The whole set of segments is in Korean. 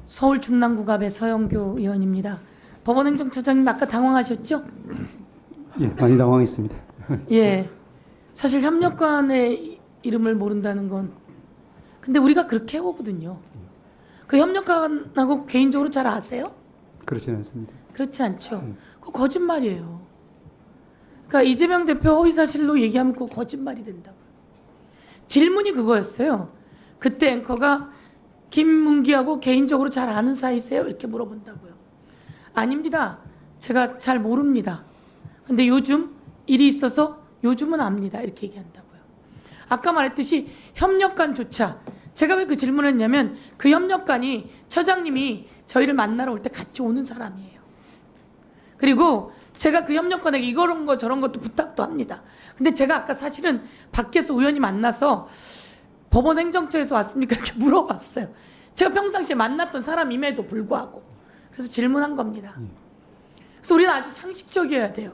서울 중랑구갑의 서영교 의원입니다. 법원행정처장님 아까 당황하셨죠? 예, 많이 당황했습니다. 예. 사실 협력관의 이름을 모른다는 건 근데 우리가 그렇게 해오거든요. 그 협력관하고 개인적으로 잘 아세요? 그렇지는 않습니다. 그렇지 않죠. 그거 거짓말이에요. 그러니까 이재명 대표 허위사실로 얘기하면 그거 거짓말이 된다고. 질문이 그거였어요. 그때 앵커가 김문기하고 개인적으로 잘 아는 사이세요? 이렇게 물어본다고요. 아닙니다. 제가 잘 모릅니다. 근데 요즘 일이 있어서 요즘은 압니다. 이렇게 얘기한다고요. 아까 말했듯이 협력관조차 제가 왜 그 질문을 했냐면 그 협력관이 처장님이 저희를 만나러 올 때 같이 오는 사람이에요. 그리고 제가 그 협력관에게 이런 거 저런 것도 부탁도 합니다. 근데 제가 아까 사실은 밖에서 우연히 만나서 법원 행정처에서 왔습니까? 이렇게 물어봤어요. 제가 평상시에 만났던 사람임에도 불구하고. 그래서 질문한 겁니다. 그래서 우리는 아주 상식적이어야 돼요.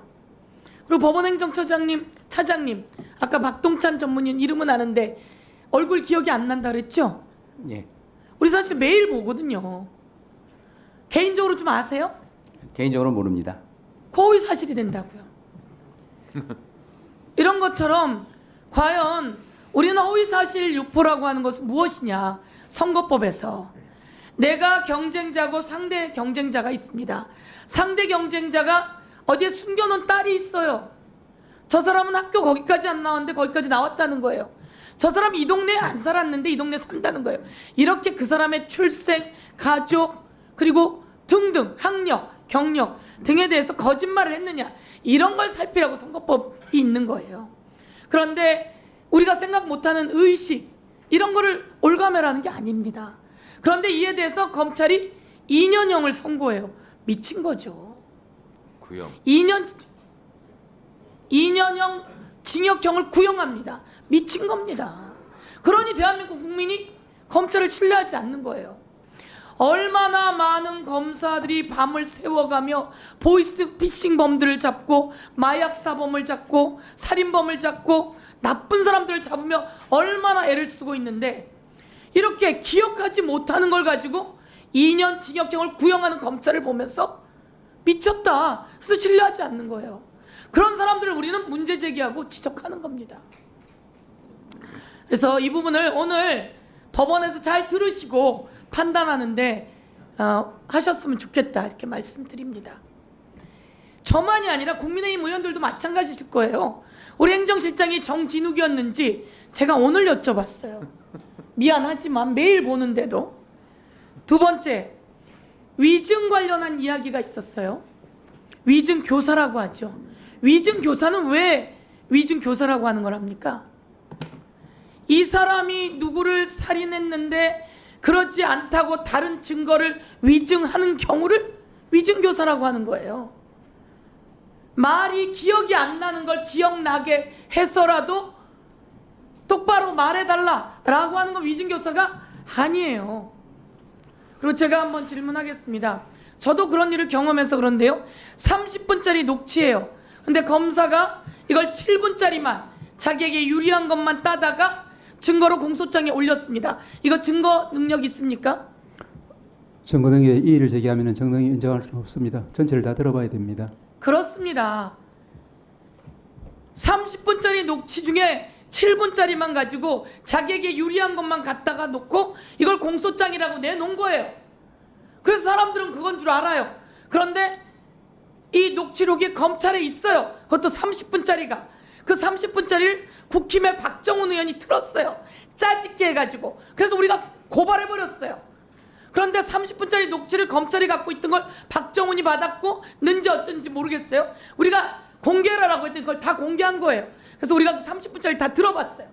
그리고 법원 행정처장님, 차장님, 아까 박동찬 전문위원 이름은 아는데 얼굴 기억이 안 난다 그랬죠? 예. 우리 사실 매일 보거든요. 개인적으로 좀 아세요? 개인적으로 모릅니다. 허위 사실이 된다고요. 이런 것처럼 과연 우리는 허위 사실 유포라고 하는 것은 무엇이냐? 선거법에서 내가 경쟁자고 상대 경쟁자가 있습니다. 상대 경쟁자가 어디에 숨겨놓은 딸이 있어요. 저 사람은 학교 거기까지 안 나왔는데 거기까지 나왔다는 거예요. 저 사람 이 동네에 안 살았는데 이 동네에 산다는 거예요. 이렇게 그 사람의 출생, 가족, 그리고 등등 학력, 경력 등에 대해서 거짓말을 했느냐 이런 걸 살피라고 선거법이 있는 거예요. 그런데 우리가 생각 못하는 의식 이런 거를 올가매라는 게 아닙니다. 그런데 이에 대해서 검찰이 2년형을 선고해요. 미친 거죠. 구형. 2년형 징역형을 구형합니다. 미친 겁니다. 그러니 대한민국 국민이 검찰을 신뢰하지 않는 거예요. 얼마나 많은 검사들이 밤을 새워가며 보이스피싱 범들을 잡고 마약 사범을 잡고 살인범을 잡고 나쁜 사람들을 잡으며 얼마나 애를 쓰고 있는데 이렇게 기억하지 못하는 걸 가지고 2년 징역형을 구형하는 검찰을 보면서 미쳤다. 그래서 신뢰하지 않는 거예요. 그런 사람들을 우리는 문제 제기하고 지적하는 겁니다. 그래서 이 부분을 오늘 법원에서 잘 들으시고 판단하는데 하셨으면 좋겠다 이렇게 말씀드립니다. 저만이 아니라 국민의힘 의원들도 마찬가지일 거예요. 우리 행정실장이 정진욱이었는지 제가 오늘 여쭤봤어요. 미안하지만 매일 보는데도. 두 번째, 위증 관련한 이야기가 있었어요. 위증 교사라고 하죠. 위증 교사는 왜 위증 교사라고 하는 걸 합니까? 이 사람이 누구를 살인했는데 그렇지 않다고 다른 증거를 위증하는 경우를 위증 교사라고 하는 거예요. 말이 기억이 안 나는 걸 기억나게 해서라도 똑바로 말해달라라고 하는 건 위증 교사가 아니에요. 그리고 제가 한번 질문하겠습니다. 저도 그런 일을 경험해서 그런데요. 30분짜리 녹취예요. 근데 검사가 이걸 7분짜리만 자기에게 유리한 것만 따다가 증거로 공소장에 올렸습니다. 이거 증거 능력 있습니까? 증거 등의 이의를 제기하면 정당히 인정할 수는 없습니다. 전체를 다 들어봐야 됩니다. 그렇습니다. 30분짜리 녹취 중에 7분짜리만 가지고 자기에게 유리한 것만 갖다가 놓고 이걸 공소장이라고 내놓은 거예요. 그래서 사람들은 그건 줄 알아요. 그런데 이 녹취록이 검찰에 있어요. 그것도 30분짜리가. 그 30분짜리를 국힘의 박정훈 의원이 틀었어요. 짜집게 해가지고. 그래서 우리가 고발해버렸어요. 그런데 30분짜리 녹취를 검찰이 갖고 있던 걸 박정훈이 받았고 는지 어쩐지 모르겠어요. 우리가 공개하라고 했더니 그걸 다 공개한 거예요. 그래서 우리가 그 30분짜리 다 들어봤어요.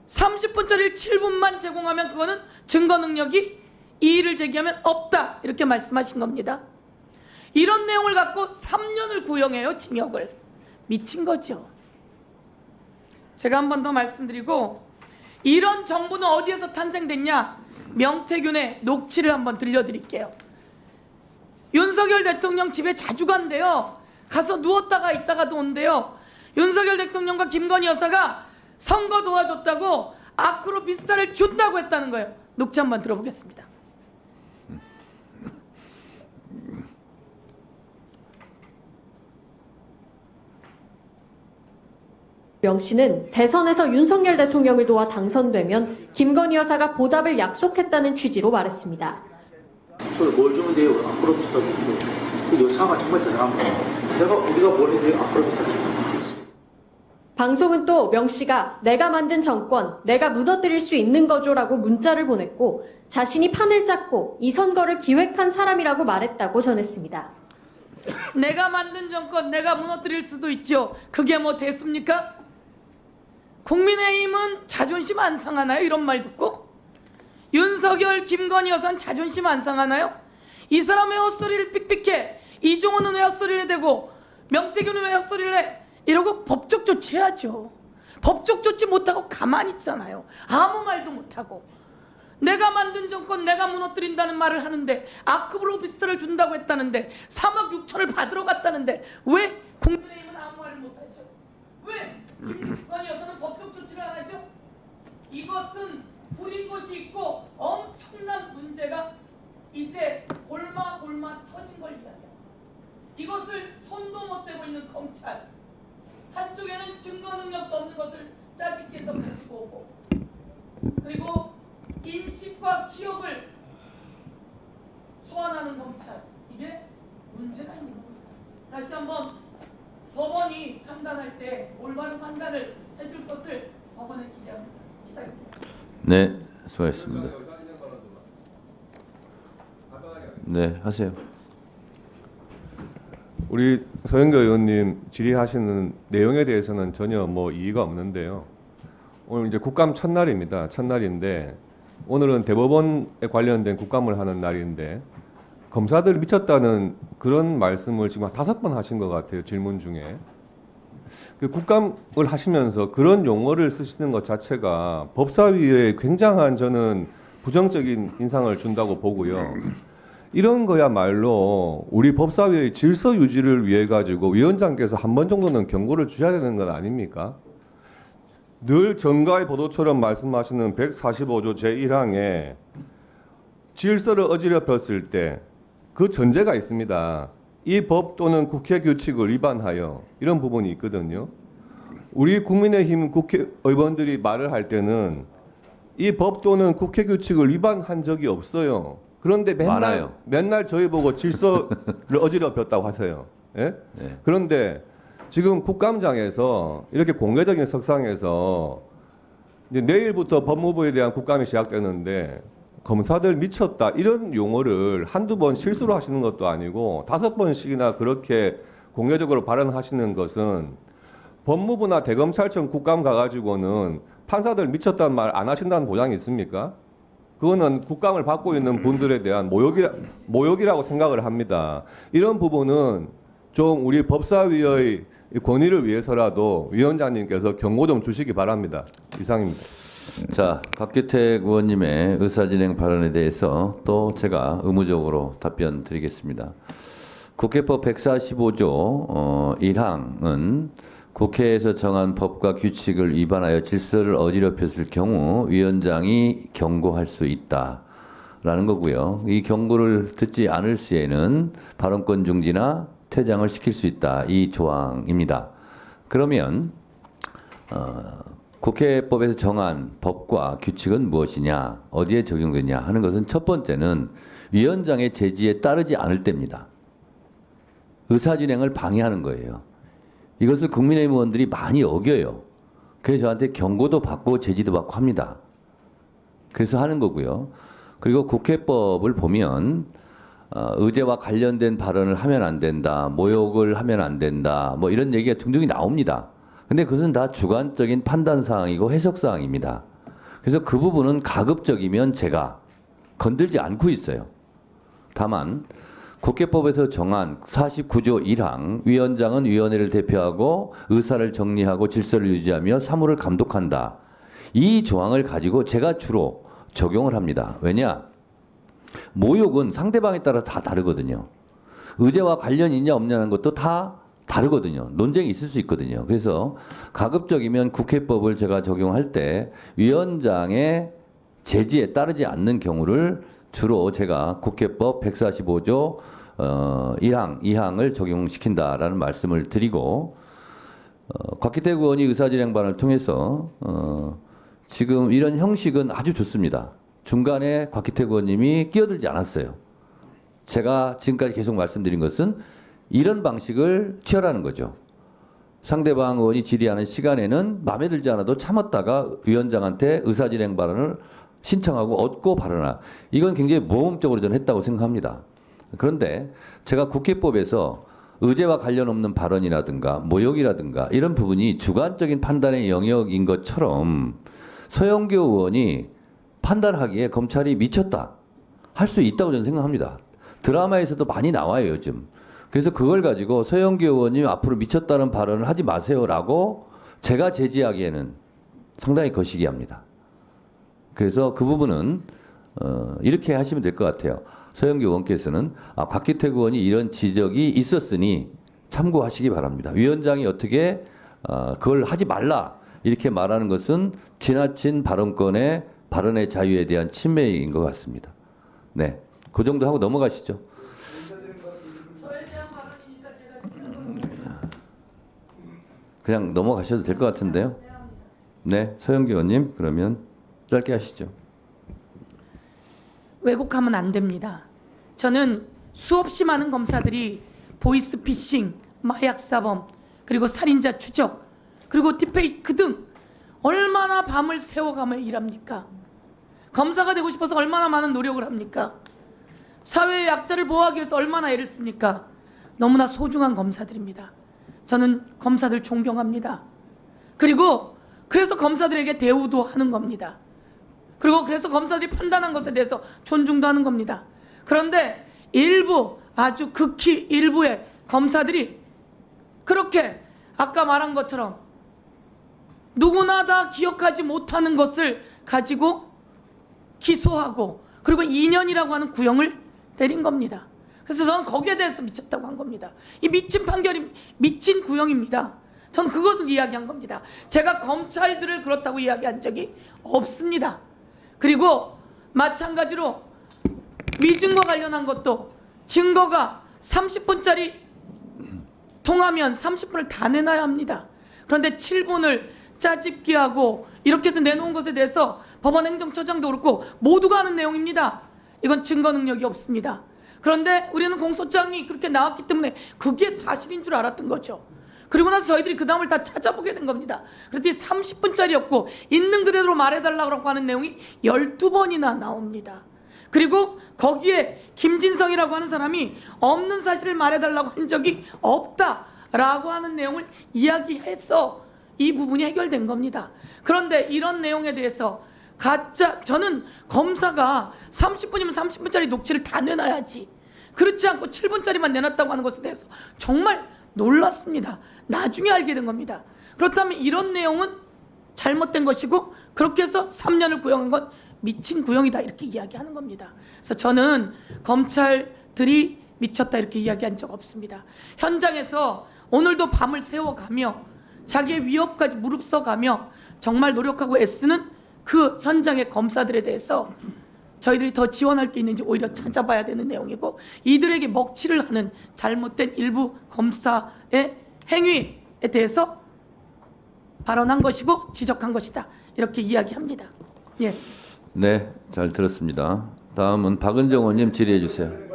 30분짜리를 7분만 제공하면 그거는 증거 능력이 이의를 제기하면 없다 이렇게 말씀하신 겁니다. 이런 내용을 갖고 3년을 구형해요. 징역을. 미친 거죠. 제가 한 번 더 말씀드리고 이런 정부는 어디에서 탄생됐냐? 명태균의 녹취를 한번 들려드릴게요. 윤석열 대통령 집에 자주 간대요. 가서 누웠다가 있다가도 온대요. 윤석열 대통령과 김건희 여사가 선거 도와줬다고 아크로비스타를 준다고 했다는 거예요. 녹취 한번 들어보겠습니다. 명 씨는 대선에서 윤석열 대통령을 도와 당선되면 김건희 여사가 보답을 약속했다는 취지로 말했습니다. 저를 뭘 주면 돼요? 아크로비스타 주고 그 여사가 정말 대단한 거예요. 우리가 뭘 해도 돼요? 아크로비스타 주고. 방송은 또 명 씨가 내가 만든 정권, 내가 무너뜨릴 수 있는 거죠라고 문자를 보냈고 자신이 판을 짰고 이 선거를 기획한 사람이라고 말했다고 전했습니다. 내가 만든 정권 내가 무너뜨릴 수도 있죠. 그게 뭐 대수입니까? 국민의힘은 자존심 안 상하나요? 이런 말 듣고? 윤석열, 김건희 여사는 자존심 안 상하나요? 이 사람의 헛소리를 삑삑해. 이종호는 왜 헛소리를 대고 명태균은 왜 헛소리를 해? 이러고 법적 조치해야죠. 법적 조치 못하고 가만히 있잖아요. 아무 말도 못하고. 내가 만든 정권 내가 무너뜨린다는 말을 하는데 아크로비스타를 준다고 했다는데 3억 6천을 받으러 갔다는데 왜 국민의힘은 아무 말을 못하죠? 왜 김건희 여사는 법적 조치를 안 하죠? 이것은 부린 것이 있고 엄청난 문제가 이제 골마골마 터진 걸 이야기합니다. 이것을 손도 못 대고 있는 검찰, 한쪽에는 증거 능력도 없는 것을 짜집기해서 가지고 오고, 그리고 인식과 기억을 소환하는 검찰, 이게 문제가 있는 겁니다. 다시 한번 법원이 판단할 때 올바른 판단을 해줄 것을 법원에 기대합니다. 이상입니다. 네, 수고하셨습니다. 네, 하세요. 우리 서영교 의원님 질의하시는 내용에 대해서는 전혀 뭐 이의가 없는데요. 오늘 이제 국감 첫날입니다. 첫날인데 오늘은 대법원에 관련된 국감을 하는 날인데 검사들 미쳤다는 그런 말씀을 지금 한 5번 하신 것 같아요. 질문 중에. 그 국감을 하시면서 그런 용어를 쓰시는 것 자체가 법사위에 굉장한 저는 부정적인 인상을 준다고 보고요. 이런 거야말로 우리 법사위의 질서 유지를 위해 가지고 위원장께서 한 번 정도는 경고를 주셔야 되는 건 아닙니까? 늘 정가의 보도처럼 말씀하시는 145조 제1항에 질서를 어지럽혔을 때 그 전제가 있습니다. 이 법 또는 국회 규칙을 위반하여 이런 부분이 있거든요. 우리 국민의힘 국회의원들이 말을 할 때는 이 법 또는 국회 규칙을 위반한 적이 없어요. 그런데 맨날 저희 보고 질서를 어지럽혔다고 하세요. 예? 네. 그런데 지금 국감장에서 이렇게 공개적인 석상에서 이제 내일부터 법무부에 대한 국감이 시작되는데 검사들 미쳤다 이런 용어를 한두 번 실수로 하시는 것도 아니고 5번씩이나 그렇게 공개적으로 발언하시는 것은 법무부나 대검찰청 국감 가가지고는 판사들 미쳤다는 말 안 하신다는 보장이 있습니까? 그거는 국감을 받고 있는 분들에 대한 모욕이라고 생각을 합니다. 이런 부분은 좀 우리 법사위의 권위를 위해서라도 위원장님께서 경고 좀 주시기 바랍니다. 이상입니다. 자, 박규택 의원님의 의사진행 발언에 대해서 또 제가 의무적으로 답변 드리겠습니다. 국회법 145조 1항은 국회에서 정한 법과 규칙을 위반하여 질서를 어지럽혔을 경우 위원장이 경고할 수 있다라는 거고요. 이 경고를 듣지 않을 시에는 발언권 중지나 퇴장을 시킬 수 있다. 이 조항입니다. 그러면 국회법에서 정한 법과 규칙은 무엇이냐, 어디에 적용되냐 하는 것은 첫 번째는 위원장의 제지에 따르지 않을 때입니다. 의사진행을 방해하는 거예요. 이것을 국민의힘 의원들이 많이 어겨요. 그래서 저한테 경고도 받고 제지도 받고 합니다. 그래서 하는 거고요. 그리고 국회법을 보면 의제와 관련된 발언을 하면 안 된다, 모욕을 하면 안 된다, 뭐 이런 얘기가 등등이 나옵니다. 근데 그것은 다 주관적인 판단 사항이고 해석 사항입니다. 그래서 그 부분은 가급적이면 제가 건들지 않고 있어요. 다만 국회법에서 정한 49조 1항 위원장은 위원회를 대표하고 의사를 정리하고 질서를 유지하며 사무를 감독한다. 이 조항을 가지고 제가 주로 적용을 합니다. 왜냐? 모욕은 상대방에 따라 다 다르거든요. 의제와 관련이 있냐 없냐는 것도 다 다르거든요. 논쟁이 있을 수 있거든요. 그래서 가급적이면 국회법을 제가 적용할 때 위원장의 제지에 따르지 않는 경우를 주로 제가 국회법 145조 1항, 2항을 적용시킨다라는 말씀을 드리고 곽기택 의원이 의사진행반을 통해서 지금 이런 형식은 아주 좋습니다. 중간에 곽기택 의원님이 끼어들지 않았어요. 제가 지금까지 계속 말씀드린 것은 이런 방식을 취하라는 거죠. 상대방 의원이 질의하는 시간에는 마음에 들지 않아도 참았다가 위원장한테 의사진행 발언을 신청하고 얻고 발언하. 이건 굉장히 모험적으로 저는 했다고 생각합니다. 그런데 제가 국회법에서 의제와 관련 없는 발언이라든가 모욕이라든가 이런 부분이 주관적인 판단의 영역인 것처럼 서영교 의원이 판단하기에 검찰이 미쳤다 할 수 있다고 저는 생각합니다. 드라마에서도 많이 나와요 요즘. 그래서 그걸 가지고 서영교 의원님 앞으로 미쳤다는 발언을 하지 마세요라고 제가 제지하기에는 상당히 거시기합니다. 그래서 그 부분은 이렇게 하시면 될 것 같아요. 서영교 의원께서는 곽기택 의원이 이런 지적이 있었으니 참고하시기 바랍니다. 위원장이 어떻게 그걸 하지 말라 이렇게 말하는 것은 지나친 발언의 자유에 대한 침해인 것 같습니다. 네, 그 정도 하고 넘어가시죠. 그냥 넘어가셔도 될 것 같은데요. 네, 서영교 의원님 그러면 짧게 하시죠. 왜곡하면 안 됩니다. 저는 수없이 많은 검사들이 보이스피싱, 마약사범, 그리고 살인자 추적, 그리고 딥페이크 등 얼마나 밤을 새워가며 일합니까? 검사가 되고 싶어서 얼마나 많은 노력을 합니까? 사회의 약자를 보호하기 위해서 얼마나 애를 씁니까? 너무나 소중한 검사들입니다. 저는 검사들 존경합니다. 그리고 그래서 검사들에게 대우도 하는 겁니다. 그리고 그래서 검사들이 판단한 것에 대해서 존중도 하는 겁니다. 그런데 일부, 아주 극히 일부의 검사들이 그렇게 아까 말한 것처럼 누구나 다 기억하지 못하는 것을 가지고 기소하고 그리고 2년이라고 하는 구형을 때린 겁니다. 그래서 저는 거기에 대해서 미쳤다고 한 겁니다. 이 미친 판결이 미친 구형입니다. 전 그것을 이야기한 겁니다. 제가 검찰들을 그렇다고 이야기한 적이 없습니다. 그리고 마찬가지로 위증과 관련한 것도 증거가 30분짜리 통하면 30분을 다 내놔야 합니다. 그런데 7분을 짜집기하고 이렇게 해서 내놓은 것에 대해서 법원 행정처장도 그렇고 모두가 아는 내용입니다. 이건 증거 능력이 없습니다. 그런데 우리는 공소장이 그렇게 나왔기 때문에 그게 사실인 줄 알았던 거죠. 그리고 나서 저희들이 그 다음을 다 찾아보게 된 겁니다. 그래서 이 30분짜리였고 있는 그대로 말해달라고 하는 내용이 12번이나 나옵니다. 그리고 거기에 김진성이라고 하는 사람이 없는 사실을 말해달라고 한 적이 없다라고 하는 내용을 이야기해서 이 부분이 해결된 겁니다. 그런데 이런 내용에 대해서 저는 검사가 30분이면 30분짜리 녹취를 다 내놔야지 그렇지 않고 7분짜리만 내놨다고 하는 것에 대해서 정말 놀랐습니다. 나중에 알게 된 겁니다. 그렇다면 이런 내용은 잘못된 것이고 그렇게 해서 3년을 구형한 건 미친 구형이다 이렇게 이야기하는 겁니다. 그래서 저는 검찰들이 미쳤다 이렇게 이야기한 적 없습니다. 현장에서 오늘도 밤을 새워가며 자기의 위협까지 무릅써가며 정말 노력하고 애쓰는 그 현장의 검사들에 대해서 저희들이 더 지원할 게 있는지 오히려 찾아봐야 되는 내용이고 이들에게 먹칠을 하는 잘못된 일부 검사의 행위에 대해서 발언한 것이고 지적한 것이다 이렇게 이야기합니다. 예. 네, 잘 들었습니다. 다음은 박은정 의원님 질의해 주세요.